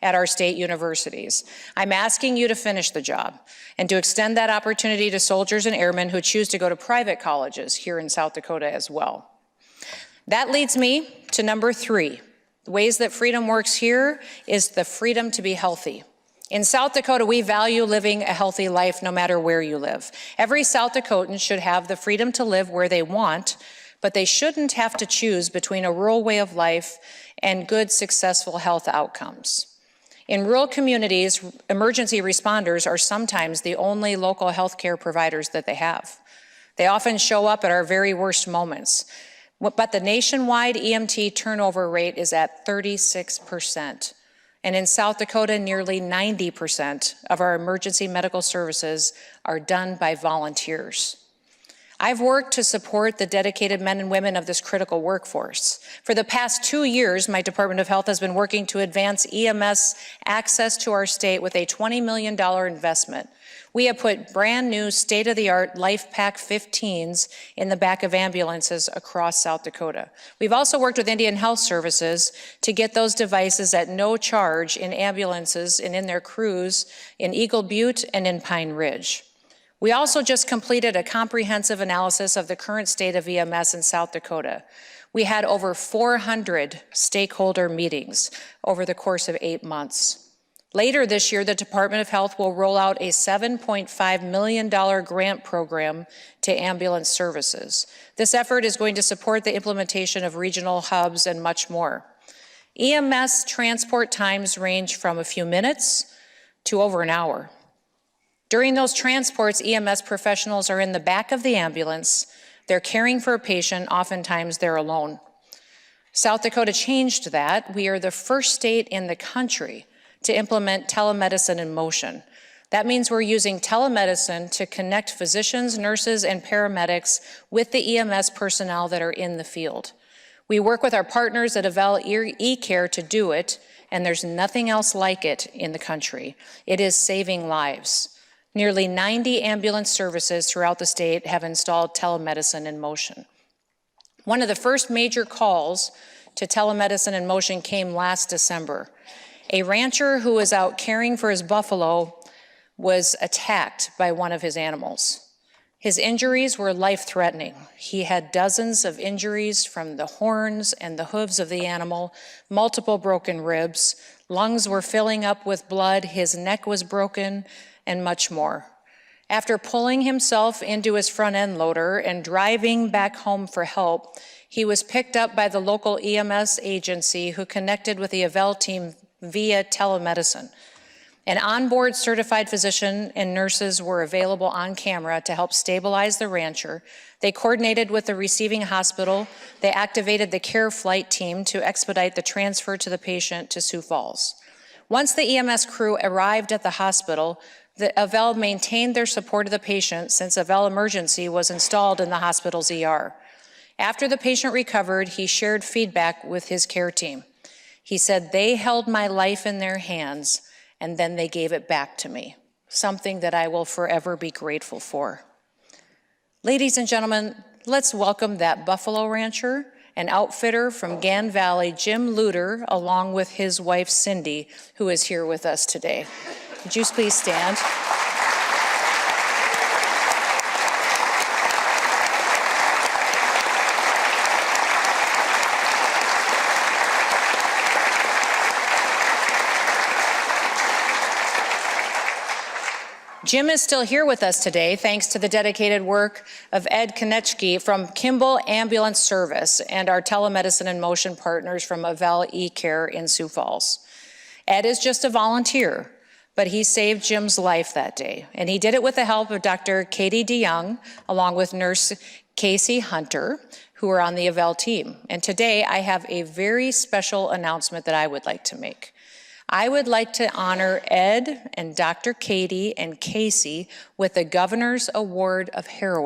at our state universities. I'm asking you to finish the job and to extend that opportunity to soldiers and airmen who choose to go to private colleges here in South Dakota as well. That leads me to number 3. The ways that freedom works here is the freedom to be healthy. In South Dakota, we value living a healthy life no matter where you live. Every South Dakotan should have the freedom to live where they want, but they shouldn't have to choose between a rural way of life and good, successful health outcomes. In rural communities, emergency responders are sometimes the only local health care providers that they have. They often show up at our very worst moments. But the nationwide EMT turnover rate is at 36%. And in South Dakota, nearly 90% of our emergency medical services are done by volunteers. I've worked to support the dedicated men and women of this critical workforce. For the past 2 years, my Department of Health has been working to advance EMS access to our state with a $20 million investment. We have put brand new state-of-the-art LifePak 15s in the back of ambulances across South Dakota. We've also worked with Indian Health Services to get those devices at no charge in ambulances and in their crews in Eagle Butte and in Pine Ridge. We also just completed a comprehensive analysis of the current state of EMS in South Dakota. We had over 400 stakeholder meetings over the course of 8 months. Later this year, the Department of Health will roll out a $7.5 million grant program to ambulance services. This effort is going to support the implementation of regional hubs and much more. EMS transport times range from a few minutes to over an hour. During those transports, EMS professionals are in the back of the ambulance. They're caring for a patient. Oftentimes, they're alone. South Dakota changed that. We are the first state in the country to implement telemedicine in motion. That means we're using telemedicine to connect physicians, nurses, and paramedics with the EMS personnel that are in the field. We work with our partners at Avell eCare to do it, and there's nothing else like it in the country. It is saving lives. Nearly 90 ambulance services throughout the state have installed telemedicine in motion. One of the first major calls to telemedicine in motion came last December. A rancher who was out caring for his buffalo was attacked by one of his animals. His injuries were life-threatening. He had dozens of injuries from the horns and the hooves of the animal, multiple broken ribs, lungs were filling up with blood, his neck was broken, and much more. After pulling himself into his front end loader and driving back home for help, he was picked up by the local EMS agency who connected with the Avell team via telemedicine. An onboard certified physician and nurses were available on camera to help stabilize the rancher. They coordinated with the receiving hospital. They activated the care flight team to expedite the transfer to the patient to Sioux Falls. Once the EMS crew arrived at the hospital, the Avell maintained their support of the patient since Avell Emergency was installed in the hospital's ER. After the patient recovered, he shared feedback with his care team. He said, "They held my life in their hands, and then they gave it back to me," something that I will forever be grateful for. Ladies and gentlemen, let's welcome that buffalo rancher and outfitter from Gan Valley, Jim Luter, along with his wife, Cindy, who is here with us today. Would you please stand? Jim is still here with us today thanks to the dedicated work of Ed Konechki from Kimball Ambulance Service and our Telemedicine in Motion partners from Avell eCare in Sioux Falls. Ed is just a volunteer, but he saved Jim's life that day, and he did it with the help of Dr. Katie DeYoung, along with nurse Casey Hunter, who are on the Avell team. And today I have a very special announcement that I would like to make. I would like to honor Ed and Dr. Katie and Casey with the Governor's Award of Heroism.